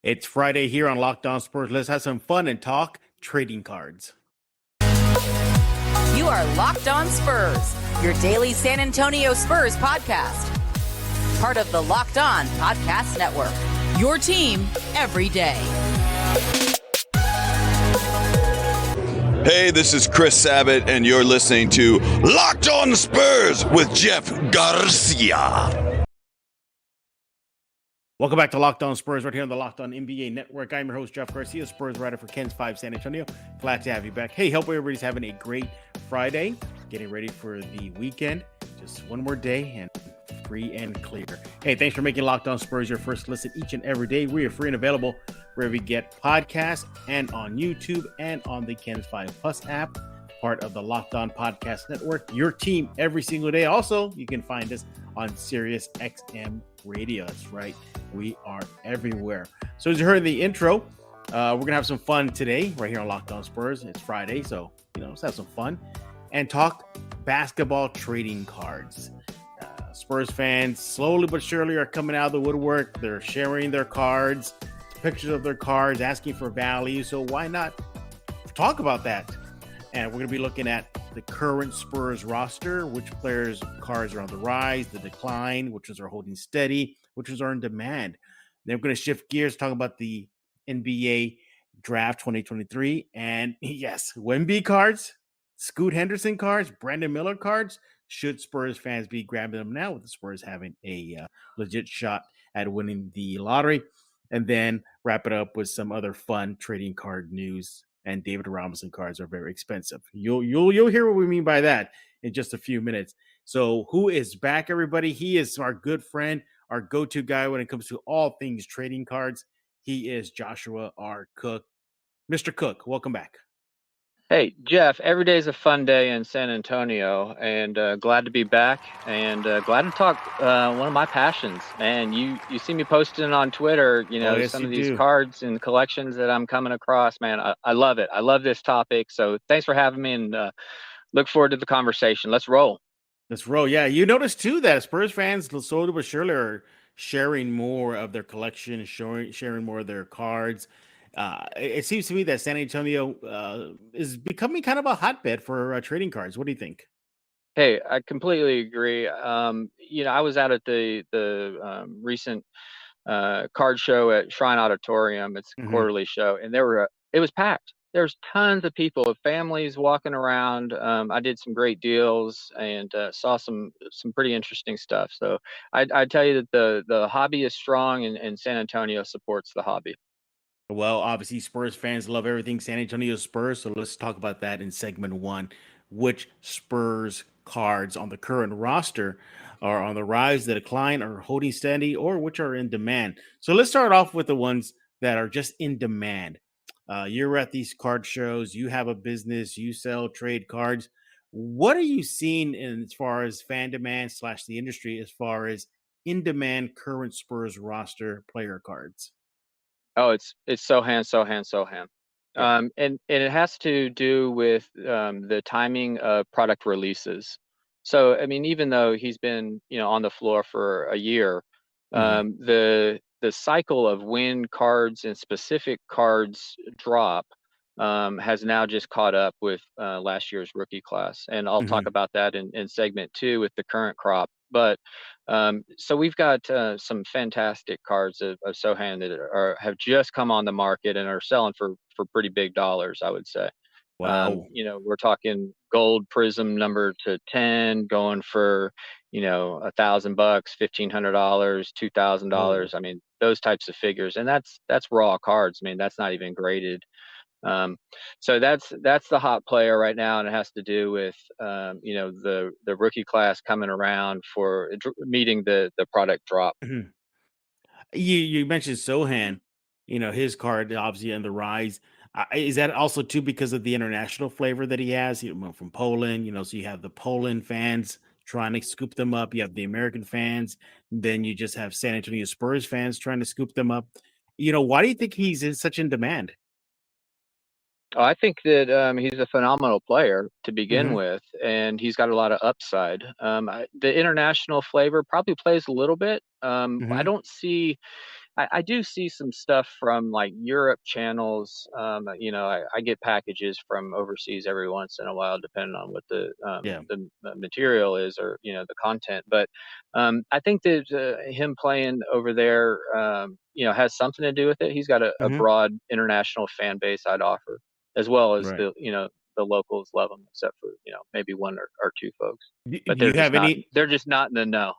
It's Friday here on Locked On Spurs. Let's have some fun and talk trading cards. You are Locked On Spurs, your daily San Antonio Spurs podcast. Part of the Locked On Podcast Network, your team every day. Hey, this is Chris Sabat, and you're listening to Locked On Spurs with Jeff Garcia. Welcome back to Locked On Spurs right here on the Locked On NBA Network. I'm your host, Jeff Garcia, Spurs writer for Ken's 5 San Antonio. Glad to have you back. Hey, hope everybody's having a great Friday, getting ready for the weekend. Just one more day and free and clear. Hey, thanks for making Locked On Spurs your first listen each and every day. We are free and available wherever you get podcasts and on YouTube and on the Ken's 5 Plus app, part of the Locked On Podcast Network, your team every single day. Also, you can find us on Sirius XM Radio. That's right. We are everywhere. So as you heard in the intro, we're going to have some fun today right here on Locked On Spurs. It's Friday, so, let's have some fun and talk basketball trading cards. Spurs fans slowly but surely are coming out of the woodwork. They're sharing their cards, pictures of their cards, asking for value. So why not talk about that? And we're going to be looking at the current Spurs roster, which players' cards are on the rise, the decline, which ones are holding steady, which ones are in demand. Then we're going to shift gears, talk about the NBA Draft 2023. And yes, Wemby cards, Scoot Henderson cards, Brandon Miller cards. Should Spurs fans be grabbing them now with the Spurs having a legit shot at winning the lottery? And then wrap it up with some other fun trading card news. And David Robinson cards are very expensive. You'll hear what we mean by that in just a few minutes. So who is back, everybody? He is our good friend, our go-to guy when it comes to all things trading cards. He is Joshua R. Cook. Mr. Cook, welcome back. Hey, Jeff, every day is a fun day in San Antonio, and glad to be back, and glad to talk one of my passions. Man, you see me posting on Twitter, yes, some you of these do. cards and collections that I'm coming across. Man, I love it. I love this topic. So thanks for having me, and look forward to the conversation. Let's roll. Let's roll. Yeah, you notice too that Spurs fans slowly but surely are sharing more of their collection, sharing more of their cards. It seems to me that San Antonio is becoming kind of a hotbed for trading cards. What do you think? Hey, I completely agree. I was out at the recent card show at Shrine Auditorium. It's a quarterly show, and it was packed. There's tons of people, families walking around. I did some great deals and saw some pretty interesting stuff. So I tell you that the hobby is strong, and San Antonio supports the hobby. Well, obviously, Spurs fans love everything San Antonio Spurs. So let's talk about that in segment one. Which Spurs cards on the current roster are on the rise, the decline, are holding steady, or which are in demand? So let's start off with the ones that are just in demand. You're at these card shows. You have a business. You sell trade cards. What are you seeing as far as fan demand / the industry as far as in demand current Spurs roster player cards? Oh, it's Sohan. Yeah. And it has to do with the timing of product releases. So, I mean, even though he's been, on the floor for a year, the cycle of when cards and specific cards drop has now just caught up with last year's rookie class. And I'll talk about that in segment 2 with the current crop. But so we've got some fantastic cards of Sohan that have just come on the market and are selling for pretty big dollars, I would say. Wow. We're talking gold prism number to 10 going for, $1,000, $1,500, $2,000. I mean, those types of figures. And that's raw cards. I mean, that's not even graded. So that's the hot player right now, and it has to do with the rookie class coming around for meeting the product drop. You mentioned Sohan, his card obviously on the rise. Is that also too because of the international flavor that he has? He went from Poland, so you have the Poland fans trying to scoop them up. You have the American fans. Then you just have San Antonio Spurs fans trying to scoop them up. Why do you think he's such in demand? I think that he's a phenomenal player to begin with, and he's got a lot of upside. The international flavor probably plays a little bit. I don't see I do see some stuff from like Europe channels. I get packages from overseas every once in a while, depending on what Yeah. the material is, or the content. But I think that him playing over there, has something to do with it. He's got a Hmm. broad international fan base, I'd offer, as well as Right. the locals love him, except for maybe one or two folks. But Do you have any? they're just not in the know.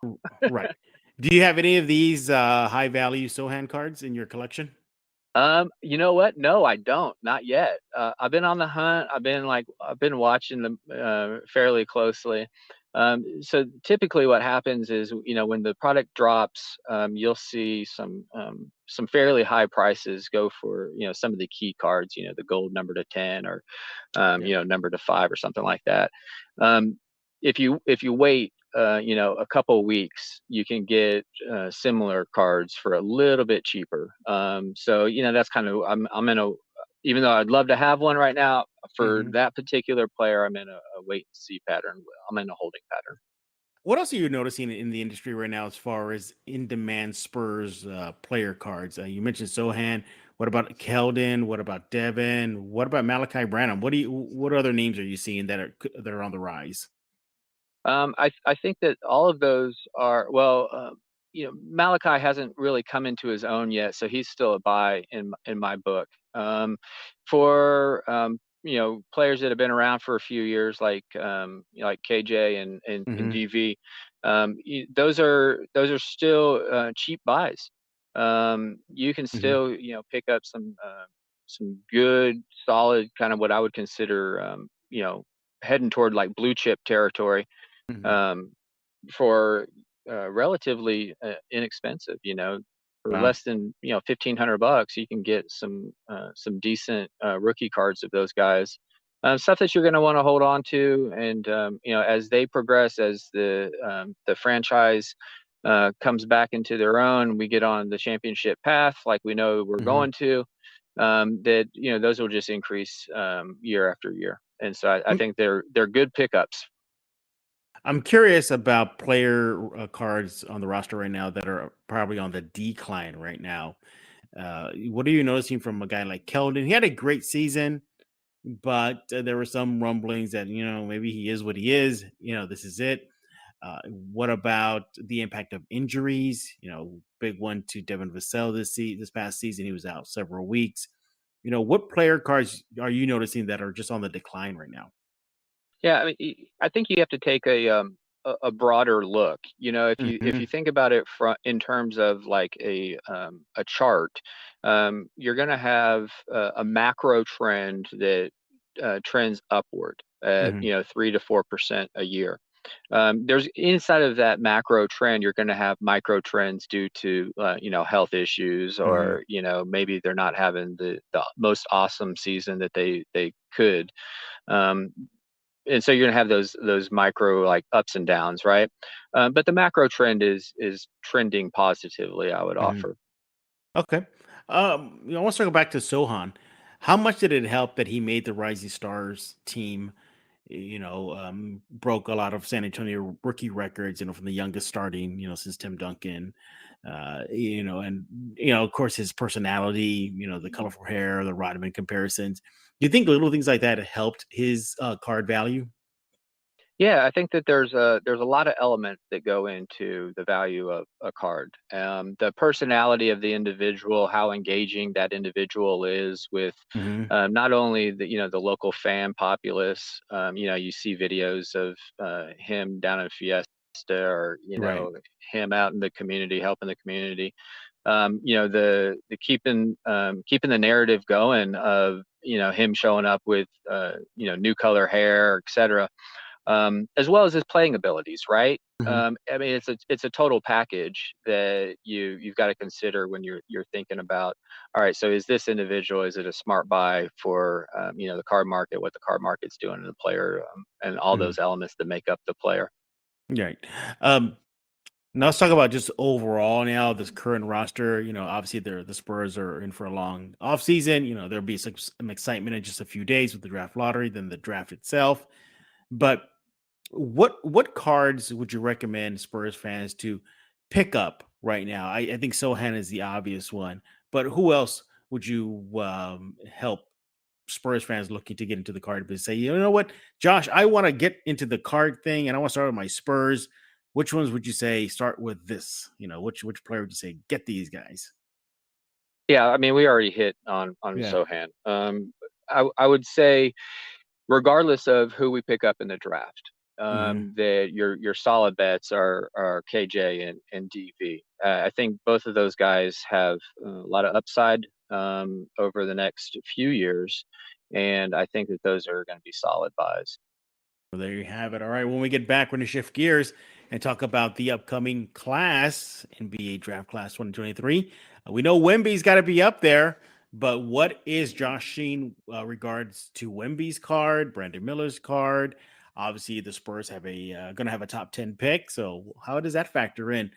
Right. Do you have any of these high value Sohan cards in your collection? You know what? No, I don't. Not yet. I've been on the hunt. I've been watching them fairly closely. So typically what happens is, when the product drops, you'll see some fairly high prices go for, some of the key cards, the gold number to 10, or Yeah. number to 5, or something like that. Um, if you wait, a couple weeks, you can get similar cards for a little bit cheaper. So that's kind of, I'm in a, even though I'd love to have one right now for Hmm. that particular player, I'm in a wait and see pattern. I'm in a holding pattern. What else are you noticing in the industry right now as far as in demand Spurs player cards? You mentioned Sohan. What about Keldon? What about Devin? What about Malachi Branham? What other names are you seeing that are on the rise? I think that all of those are, well, Malachi hasn't really come into his own yet, so he's still a buy in my book. For players that have been around for a few years, like KJ and Hmm. DV, those are still cheap buys. You can Hmm. still pick up some good, solid, kind of what I would consider heading toward like blue chip territory, Hmm. um, for relatively inexpensive. For Wow. less than $1,500, you can get some decent rookie cards of those guys. Stuff that you're going to want to hold on to, and as they progress, as the franchise comes back into their own, we get on the championship path, like we know we're Hmm. going to. That those will just increase year after year, and so I think they're good pickups. I'm curious about player cards on the roster right now that are probably on the decline right now. What are you noticing from a guy like Keldon? He had a great season, but there were some rumblings that maybe he is what he is. This is it. What about the impact of injuries? Big one to Devin Vassell this past season. He was out several weeks. What player cards are you noticing that are just on the decline right now? Yeah, I mean, I think you have to take a broader look. If you Hmm. think about it in terms of like a chart, you're going to have a macro trend that trends upward at Hmm. 3 to 4% a year. There's inside of that macro trend, you're going to have micro trends due to health issues, Hmm. or maybe they're not having the most awesome season that they could. Um, and so you're gonna have those micro like ups and downs, right? But the macro trend is trending positively, I would Hmm. offer. Okay. I want to circle back to Sohan. How much did it help that he made the Rising Stars team? Broke a lot of San Antonio rookie records, from the youngest starting, since Tim Duncan, and, of course, his personality, the colorful hair, the Rodman comparisons. Do you think little things like that helped his card value? Yeah, I think that there's a lot of elements that go into the value of a card. The personality of the individual, how engaging that individual is with Hmm. not only the local fan populace. You see videos of him down in Fiesta, or Right. him out in the community helping the community. The keeping the narrative going of him showing up with new color hair, etc., as well as his playing abilities, right? Hmm. I mean, it's a total package that you've got to consider when you're thinking about. All right, so is this individual, is it a smart buy for the card market, what the card market's doing to the player, and all Hmm. those elements that make up the player. Right. Um, Now let's talk about just overall now this current roster. Obviously the Spurs are in for a long offseason. There'll be some excitement in just a few days with the draft lottery, then the draft itself. But what cards would you recommend Spurs fans to pickup right now? I think Sohan is the obvious one, but who else would you help Spurs fans looking to get into the card business say, you know what, Josh, I want to get into the card thing and I want to start with my Spurs. Which ones would you say start with this? Which player would you say get these guys? Yeah, I mean, we already hit on Yeah. Sohan. I would say, regardless of who we pick up in the draft, Mm-hmm. that your solid bets are KJ and DV. I think both of those guys have a lot of upside over the next few years, and I think that those are going to be solid buys. Well, there you have it. All right. When we get back, we're going to shift gears and talk about the upcoming class, NBA Draft Class 2023. We know Wemby's got to be up there, but what is Josh Sheen regards to Wemby's card, Brandon Miller's card? Obviously, the Spurs have going to have a top 10 pick. So, how does that factor in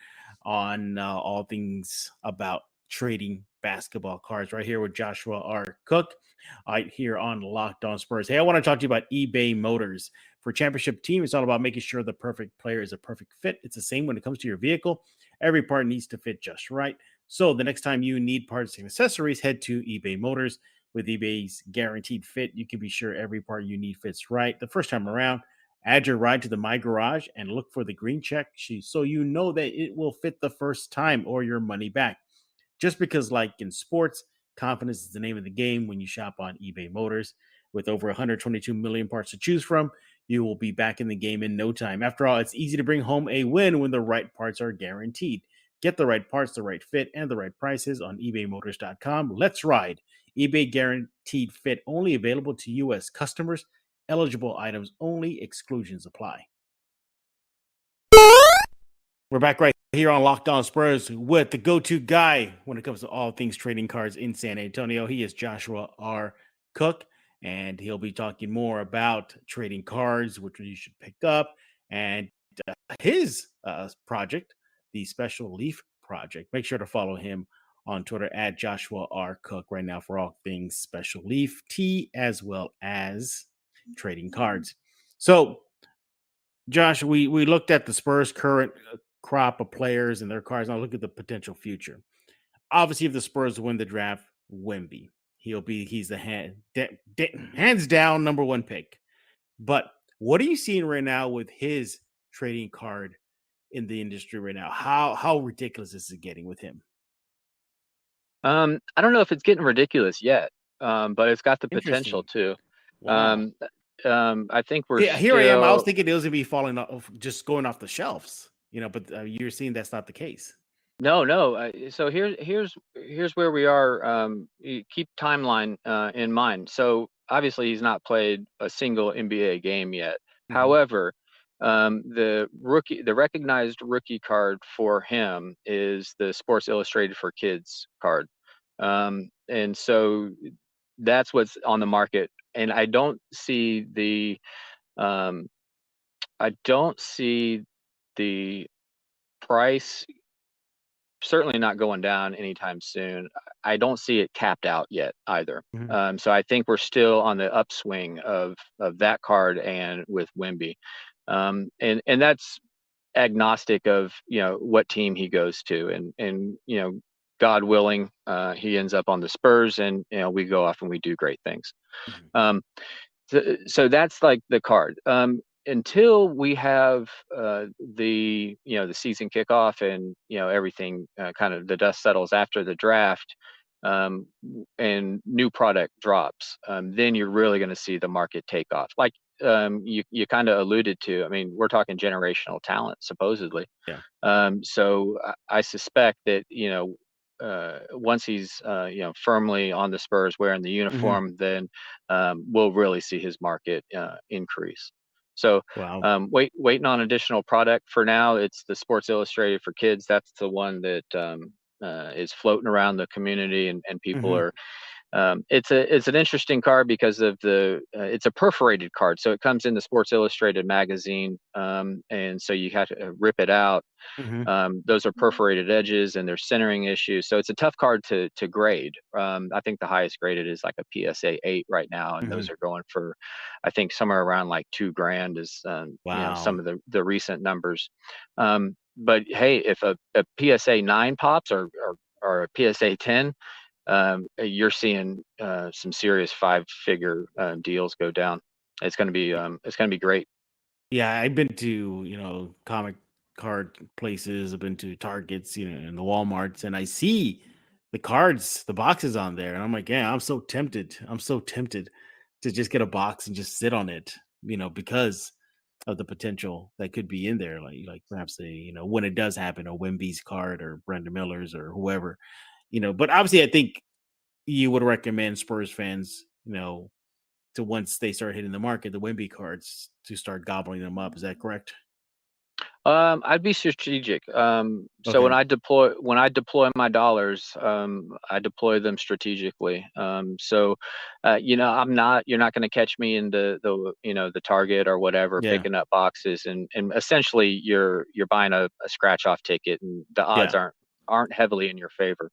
on all things about trading basketball cards? Right here with Joshua R. Cook, right here on Locked On Spurs. Hey, I want to talk to you about eBay Motors. For a championship team, it's all about making sure the perfect player is a perfect fit. It's the same when it comes to your vehicle. Every part needs to fit just right. So the next time you need parts and accessories, head to eBay Motors. With eBay's guaranteed fit, you can be sure every part you need fits right the first time around. Add your ride to the My Garage and look for the green check so you know that it will fit the first time or your money back. Just because, like in sports, confidence is the name of the game when you shop on eBay Motors. With over 122 million parts to choose from, you will be back in the game in no time. After all, it's easy to bring home a win when the right parts are guaranteed. Get the right parts, the right fit, and the right prices on ebaymotors.com. Let's ride. eBay guaranteed fit only available to U.S. customers. Eligible items only. Exclusions apply. We're back right here on Locked On Spurs with the go-to guy when it comes to all things trading cards in San Antonio. He is Joshua R. Cook, and he'll be talking more about trading cards, which you should pick up, and his project, the Special Leaf Project. Make sure to follow him on Twitter at Joshua R. Cook right now for all things Special Leaf tea as well as trading cards. So, Josh, we looked at the Spurs' current crop of players and their cards. Now look at the potential future. Obviously, if the Spurs win the draft, Wemby, he's the hands down number one pick. But what are you seeing right now with his trading card in the industry right now? How ridiculous is it getting with him? I don't know if it's getting ridiculous yet, but it's got the potential Interesting. to. Wow. I think we're Yeah, here I am. I was still. thinking it was gonna be falling off, just going off the shelves, but you're seeing that's not the case. No. So here's where we are. Keep timeline in mind. So obviously he's not played a single NBA game yet. Mm-hmm. However, the recognized rookie card for him is the Sports Illustrated for Kids card, and so that's what's on the market. And um, I don't see the price certainly not going down anytime soon. I don't see it capped out yet either. Mm-hmm. So I think we're still on the upswing of that card and with Wemby, and that's agnostic of what team he goes to, and God willing, he ends up on the Spurs, and we go off and we do great things. Mm-hmm. So that's like the card. Until we have the season kickoff and everything kind of the dust settles after the draft, and new product drops, then you're really going to see the market take off. Like you kind of alluded to. I mean, we're talking generational talent supposedly. Yeah. So I suspect that once he's firmly on the Spurs wearing the Mm-hmm. uniform, then we'll really see his market increase. So Wow. waiting on additional product. For now, it's the Sports Illustrated for Kids. That's the one that is floating around the community, and people Mm-hmm. are. It's an interesting card because of it's a perforated card, so it comes in the Sports Illustrated magazine, and so you have to rip it out. Mm-hmm. Those are perforated edges and there's centering issues. So it's a tough card to grade. I think the highest graded is like a PSA 8 right now. And Mm-hmm. those are going for, I think somewhere around like $2,000 is, Wow. some of the recent numbers. but hey, if a PSA 9 pops or a PSA 10, you're seeing some serious 5-figure deals go down. It's going to be great. Yeah, I've been to, comic card places. I've been to Targets, and the Walmarts, and I see the cards, the boxes on there, and I'm like, yeah, I'm so tempted. I'm so tempted to just get a box and just sit on it, because of the potential that could be in there, like perhaps when it does happen, a Wemby's card or Brandon Miller's or whoever, But obviously, I think you would recommend Spurs fans, to once they start hitting the market, the Wemby cards, to start gobbling them up. Is that correct? I'd be strategic. So Okay. when I deploy my dollars, I deploy them strategically. You're not going to catch me in the Target or whatever Yeah. picking up boxes, and essentially you're buying a scratch off ticket, and the odds Yeah. aren't heavily in your favor.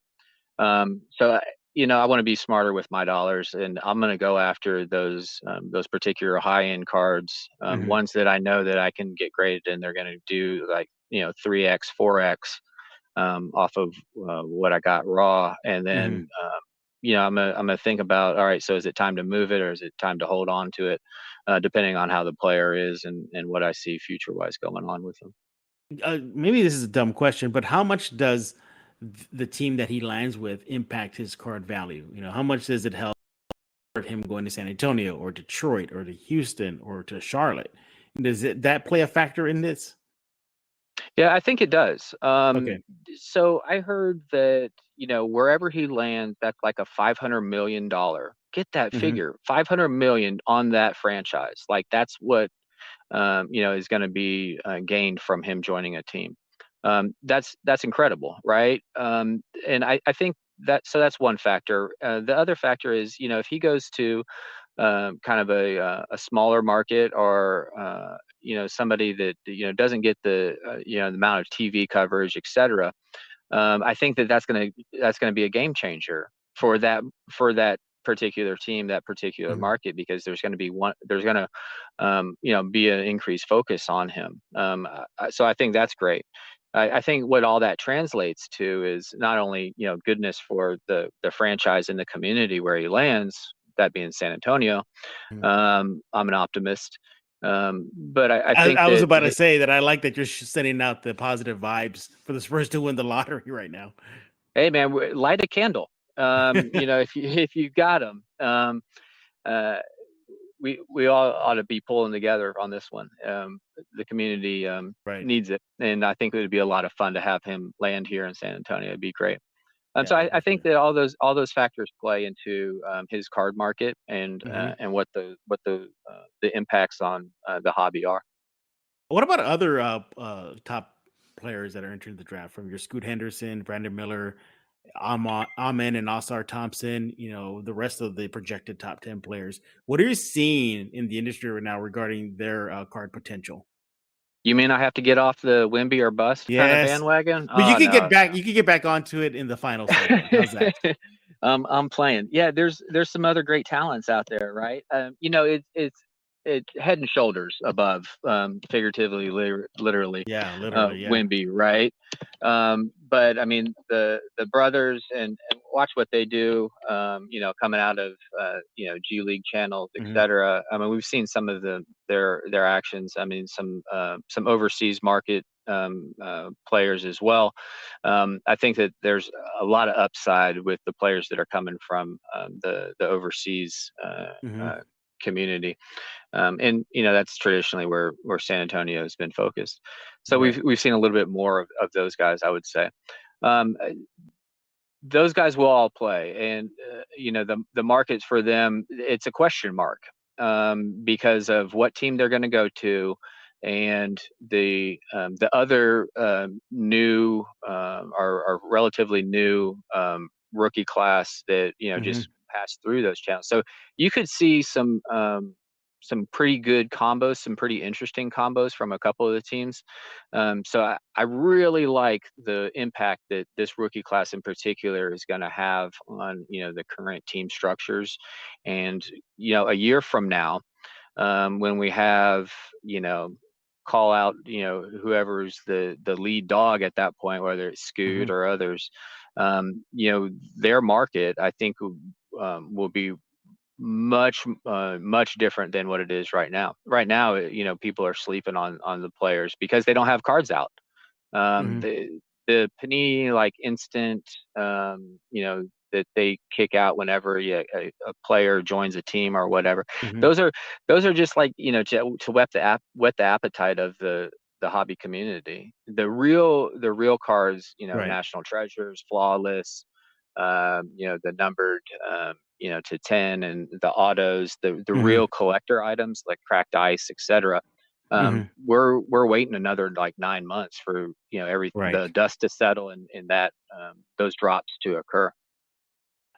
I want to be smarter with my dollars, and I'm going to go after those particular high end cards, Mhm. ones that I know that I can get graded, and they're going to do like 3x, 4x off of what I got raw, and Mhm. then I'm gonna think about, all right, so is it time to move it or is it time to hold on to it, depending on how the player is and what I see future wise going on with them. Maybe this is a dumb question, but how much does the team that he lands with impact his card value? How much does it help him going to San Antonio or Detroit or to Houston or to Charlotte? Does that play a factor in this? Yeah, I think it does. Okay. So I heard that, wherever he lands, that's like a $500 million. Get that Hmm. figure, 500 million on that franchise. Like that's what is going to be gained from him joining a team. That's incredible, right? And I think that's one factor. The other factor is, if he goes to kind of a smaller market, or somebody that doesn't get the amount of TV coverage, etc. I think that's gonna be a game changer for that particular team, that particular Hmm. market, because there's gonna be an increased focus on him. So I think that's great. I think what all that translates to is not only goodness for the franchise and the community where he lands, that being San Antonio. I'm an optimist, but I think I was that about to say that I like that you're sending out the positive vibes for the Spurs to win the lottery right now. hey man, light a candle. If you got them, uh, we all ought to be pulling together on this one. The community Right. needs it, and I think it would be a lot of fun to have him land here in San Antonio. It'd be great. So Yeah, I think definitely. that all those factors play into his card market, Hmm. and what the impacts on the hobby are. What about other top players that are entering the draft, from your Scoot Henderson, Brandon Miller, Amen, and Osar Thompson? The rest of the projected top 10 players. What are you seeing in the industry right now regarding their card potential? You mean I have to get off the Wimby or bust kind of Yes, bandwagon? but you Oh could get no, back. You could get back onto it in the final segment. How's that? I'm playing. Yeah, there's some other great talents out there, right? It's head and shoulders above, figuratively, literally, Yeah, literally. Yeah. Wimby, right? But I mean, the brothers, and watch what they do. Coming out of G League channels, Hmm. etc. I mean, we've seen some of their actions. I mean, some overseas market players as well. I think that there's a lot of upside with the players that are coming from the overseas Hmm. uh, community, and that's traditionally where San Antonio has been focused. So Right. we've seen a little bit more of those guys, I would say. Um, those guys will all play, and the markets for them, it's a question mark, because of what team they're going to go to, and the other new or relatively new rookie class that Hmm. just passed through those channels. So you could see some pretty good combos, some pretty interesting combos from a couple of the teams. So I really like the impact that this rookie class in particular is going to have on the current team structures, and a year from now, when we have you know call out, whoever's the lead dog at that point, whether it's Scoot or others. Their market, I think, will be much different than what it is right now. Right now, people are sleeping on the players because they don't have cards out. The Panini like instant, that they kick out whenever a player joins a team or whatever. Those are just like, to whet the appetite of the hobby community. The real cards, Right. National Treasures, Flawless, the numbered, to 10, and the autos, the real collector items like cracked ice, etc. We're waiting another like 9 months for the Right. dust to settle and that those drops to occur.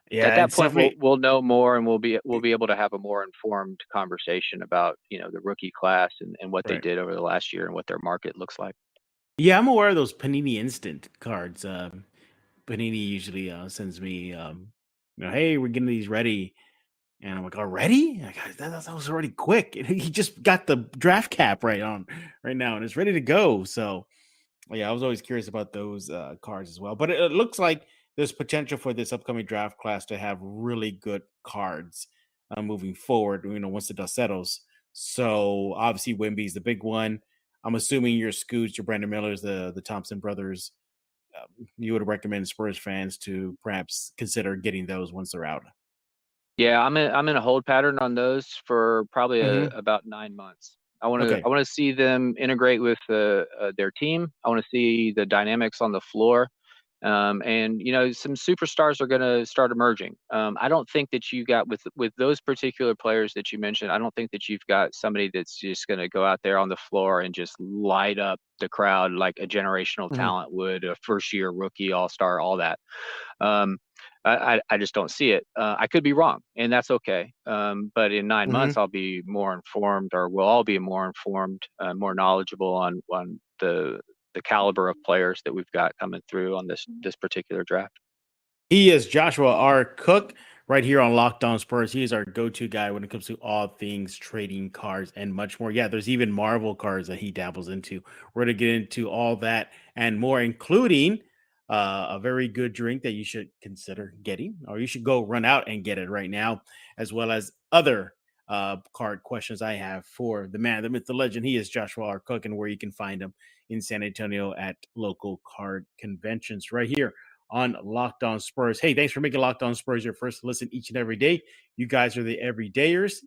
At Yeah, that it's point, definitely we'll know more, and we'll be able to have a more informed conversation about the rookie class and what they right. did over the last year and what their market looks like. Yeah, I'm aware of those Panini Instant cards. Panini usually sends me, hey, we're getting these ready. And I'm like, already? Like, that was already quick. He just got the draft cap right now, and it's ready to go. So, yeah, I was always curious about those cards as well. But it looks like there's potential for this upcoming draft class to have really good cards moving forward, once the dust settles. So, obviously, Wemby's the big one. I'm assuming your Scoots, your Brandon Millers, the Thompson brothers, you would recommend Spurs fans to perhaps consider getting those once they're out. Yeah, I'm in a hold pattern on those for probably Hmm. about 9 months. I want to Okay. I want to see them integrate with their team. I want to see the dynamics on the floor, and some superstars are going to start emerging. I don't think that you got with those particular players that you mentioned. I don't think that you've got somebody that's just going to go out there on the floor and just light up the crowd like a generational Hmm. talent would, a first year rookie, all star, all that. Um, I just don't see it. I could be wrong, and that's okay. But in 9 months, Hmm. I'll be more informed, or we'll all be more informed, more knowledgeable on the caliber of players that we've got coming through on this particular draft. He is Joshua R. Cook right here on Locked On Spurs. He is our go-to guy when it comes to all things trading cards and much more. Yeah, there's even Marvel cards that he dabbles into. We're going to get into all that and more, including a very good drink that you should consider getting, or you should go run out and get it right now, as well as other card questions I have for the man, the myth, the legend. He is Joshua R. Cook, and where you can find him in San Antonio at local card conventions right here on Locked On Spurs. Hey, thanks for making Locked On Spurs your first listen each and every day. You guys are the everydayers.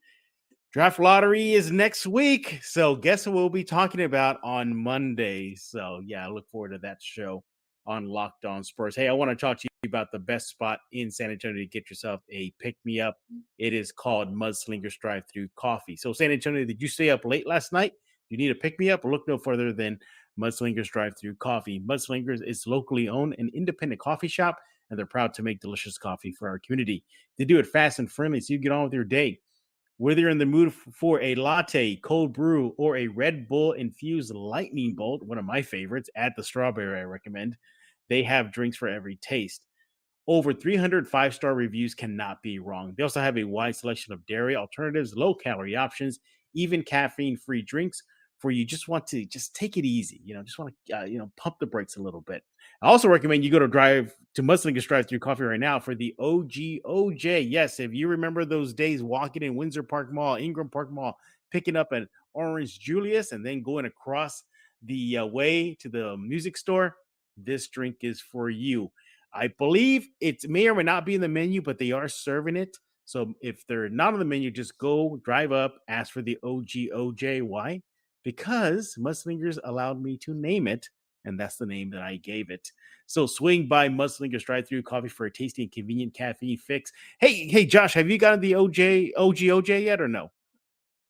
Draft lottery is next week. So guess what we'll be talking about on Monday. So yeah, I look forward to that show on Locked On Spurs. Hey, I want to talk to you about the best spot in San Antonio to get yourself a pick-me-up. It is called Mudslingers Drive-Thru Coffee. So San Antonio, did you stay up late last night? You need a pick-me-up? Look no further than Mudslingers Drive-Thru Coffee. Mudslingers is locally owned and independent coffee shop, and they're proud to make delicious coffee for our community. They do it fast and friendly, so you get on with your day. Whether you're in the mood for a latte, cold brew, or a Red Bull infused lightning bolt, one of my favorites, add the strawberry, I recommend. They have drinks for every taste. Over 300 5-star reviews cannot be wrong. They also have a wide selection of dairy alternatives, low calorie options, even caffeine free drinks for you just want to just take it easy. Just want to, pump the brakes a little bit. I also recommend you go to Mudslingers Drive-Thru Coffee right now for the OG OJ. Yes, if you remember those days walking in Windsor Park Mall, Ingram Park Mall, picking up an Orange Julius and then going across the way to the music store, this drink is for you. I believe it may or may not be in the menu, but they are serving it. So if they're not on the menu, just go drive up, ask for the OG OJ. Why? Because Mudslingers allowed me to name it, and that's the name that I gave it. So swing by Mudslingers Drive-Thru Coffee for a tasty and convenient caffeine fix. Hey, Josh, have you gotten the OG OJ yet or no?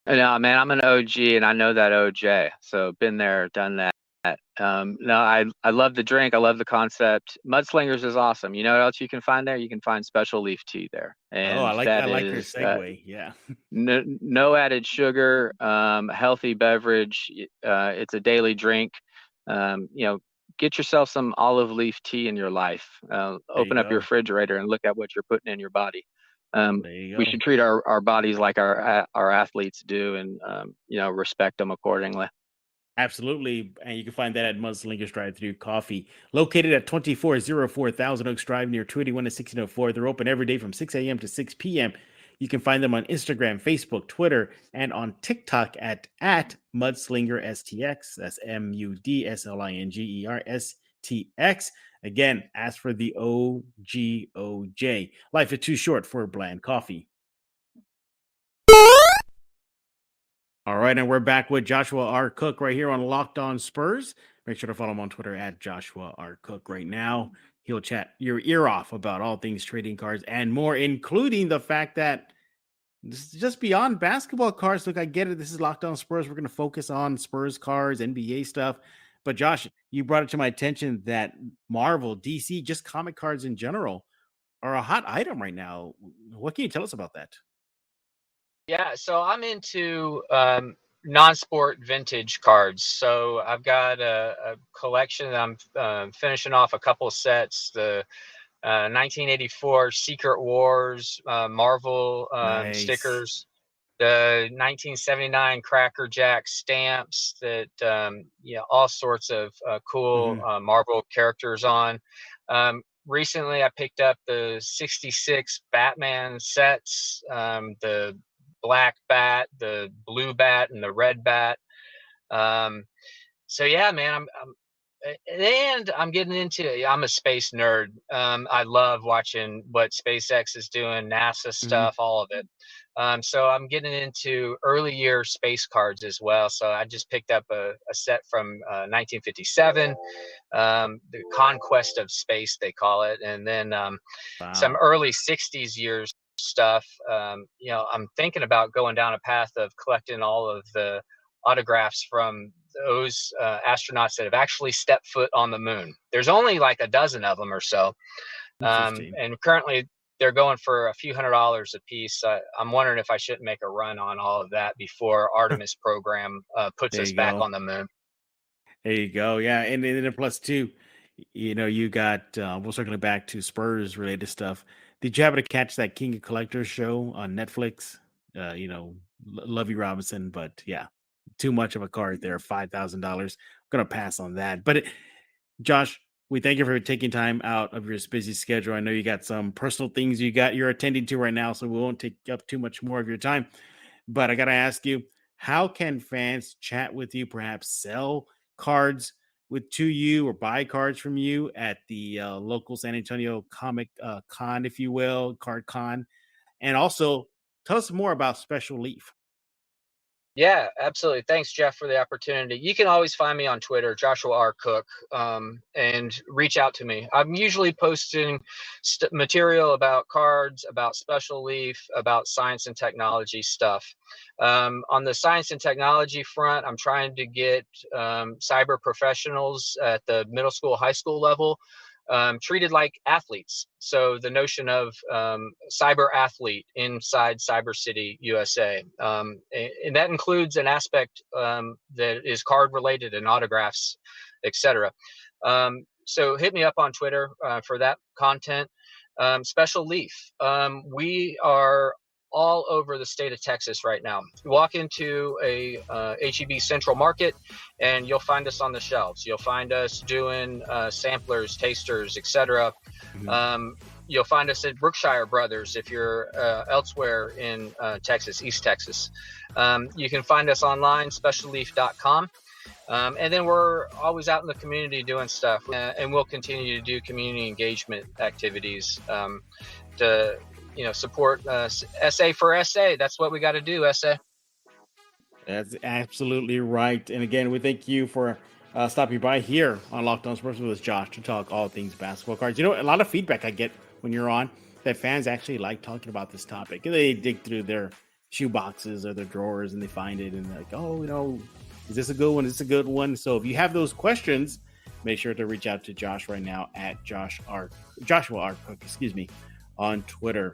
No, man, I'm an OG, and I know that OJ. So been there, done that. No, I love the drink. I love the concept. Mudslingers is awesome. You know what else you can find there? You can find special leaf tea there, Oh, and I that like your is segue. Yeah. no added sugar, healthy beverage. It's a daily drink. Get yourself some olive leaf tea in your life. There you Open up your go. refrigerator and look at what you're putting in your body. There you We go. should treat our bodies like our athletes do, and respect them accordingly. Absolutely. And you can find that at Mudslingers Drive-Thru Coffee, located at 2404 Thousand Oaks Drive near 281 and 1604. They're open every day from 6 a.m. to 6 p.m. You can find them on Instagram, Facebook, Twitter, and on TikTok at Mudslinger STX. That's MUDSLINGERSTX. Again, ask for the OGOJ. Life is too short for a bland coffee. All right, and we're back with Joshua R. Cook right here on Locked On Spurs. Make sure to follow him on Twitter at Joshua R. Cook right now. He'll chat your ear off about all things trading cards and more, including the fact that this is just beyond basketball cards. Look, I get it. This is Locked On Spurs. We're going to focus on Spurs cards, NBA stuff. But Josh, you brought it to my attention that Marvel, DC, just comic cards in general are a hot item right now. What can you tell us about that? Yeah, so I'm into non-sport vintage cards. So I've got a collection that I'm finishing off a couple of sets. The 1984 Secret Wars Marvel Nice. stickers, the 1979 Cracker Jack stamps that all sorts of cool Marvel characters on. Recently, I picked up the 66 Batman sets, the black bat, the blue bat, and the red bat. So yeah, man, I'm getting into. I'm a space nerd. I love watching what SpaceX is doing, NASA stuff, all of it. So I'm getting into early year space cards as well. So I just picked up a set from 1957, the Conquest of Space, they call it, and then some early 60s years stuff. I'm thinking about going down a path of collecting all of the autographs from those astronauts that have actually stepped foot on the moon. There's only like a dozen of them or so. And currently they're going for a few $100s a piece. I'm wondering if I shouldn't make a run on all of that before Artemis program puts us back on the moon. There you go. Yeah. And then plus two, you got, we'll circle back to Spurs related stuff. Did you happen to catch that King of Collectors show on Netflix? Lovey Robinson, but yeah, too much of a card there. $5,000. I'm going to pass on that. But Josh, we thank you for taking time out of your busy schedule. I know you got some personal things you're attending to right now, so we won't take up too much more of your time. But I got to ask you, how can fans chat with you, perhaps sell cards to you or buy cards from you at the local San Antonio Comic Con, if you will, Card Con? And also, tell us more about Special Leaf. Yeah, absolutely. Thanks, Jeff, for the opportunity. You can always find me on Twitter, Joshua R. Cook, and reach out to me. I'm usually posting material about cards, about Special Leaf, about science and technology stuff. On the science and technology front, I'm trying to get cyber professionals at the middle school, high school level treated like athletes. So the notion of cyber athlete inside Cyber City, USA. And that includes an aspect that is card related and autographs, etc. So hit me up on Twitter for that content. Special Leaf. We are all over the state of Texas right now. Walk into a HEB Central Market and you'll find us on the shelves. You'll find us doing samplers, tasters, etc. You'll find us at Brookshire Brothers if you're elsewhere in Texas, East Texas. You can find us online, specialleaf.com. And then we're always out in the community doing stuff, and we'll continue to do community engagement activities to support SA for SA. That's what we got to do, SA. That's absolutely right. And again, we thank you for stopping by here on Locked On Spurs with us, Josh, to talk all things basketball cards. A lot of feedback I get when you're on that fans actually like talking about this topic. They dig through their shoe boxes or their drawers and they find it and they're like, oh, is this a good one? Is this a good one? So if you have those questions, make sure to reach out to Josh right now at Joshua R. Cook, on Twitter.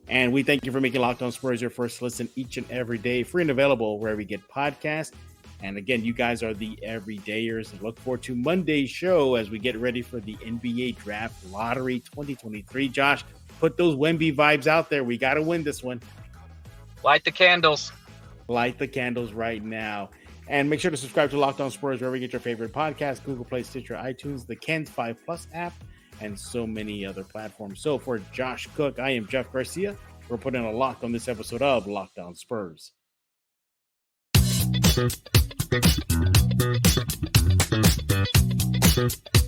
And we thank you for making Locked On Spurs your first listen each and every day, free and available wherever you get podcasts. And again, you guys are the everydayers. And look forward to Monday's show as we get ready for the NBA Draft Lottery 2023. Josh, put those Wemby vibes out there. We got to win this one. Light the candles. Light the candles right now. And make sure to subscribe to Locked On Spurs wherever you get your favorite podcast, Google Play, Stitcher, iTunes, the Ken's 5 Plus app, and so many other platforms. So for Josh Cook, I am Jeff Garcia. We're putting a lock on this episode of Locked On Spurs. Thank you.